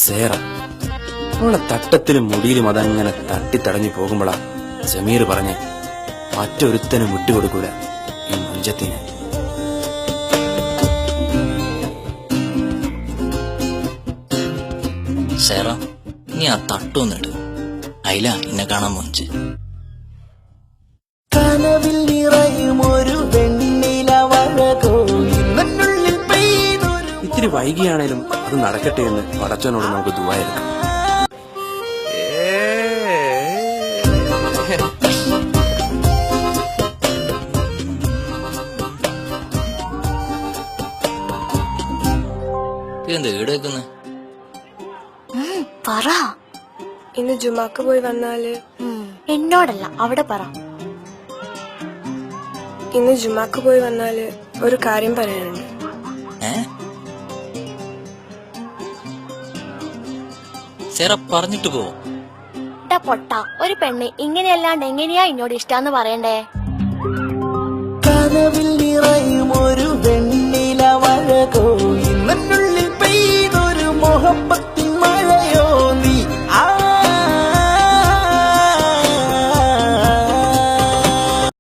സേറ അവളെ തട്ടത്തിലും മുടിയിലും അതങ്ങനെ തട്ടിത്തടഞ്ഞു പോകുമ്പോളാ സമീർ പറഞ്ഞ് മറ്റൊരുത്തനും വിട്ടുകൊടുക്കൂല ഈ മഞ്ചത്തിന്. സേറ, നീ ആ തട്ടൊന്നിട്ട് അയില എന്നെ കാണാൻ പോഞ്ച്. കനവിൽ നിറയുമൊരു വെണ്ണിലവഴകോ ഇന്നുള്ളിൽ പെയ്തൊരു. ഇത്തിരി വൈകിയാണേലും അത് നടക്കട്ടെ എന്ന് പടച്ചവനോട് നമുക്ക് ദുആയെടുക്കാം. എന്താ ഈട് വെക്കുന്നത്? പറ. ഇന്ന് ജുമാക്ക് പോയി വന്നാല് എന്നോടല്ല, അവിടെ പറ. ഇന്ന് ജുമാക്ക് പോയി വന്നാല് ഒരു കാര്യം പറയാനുണ്ട്. സേറ പറഞ്ഞിട്ട് പോവോ? പൊട്ട ഒരു പെണ്ണ് ഇങ്ങനെയല്ലാണ്ട് എങ്ങനെയാ എന്നോട് ഇഷ്ടാന്ന് പറയണ്ടേ? കനവിൽ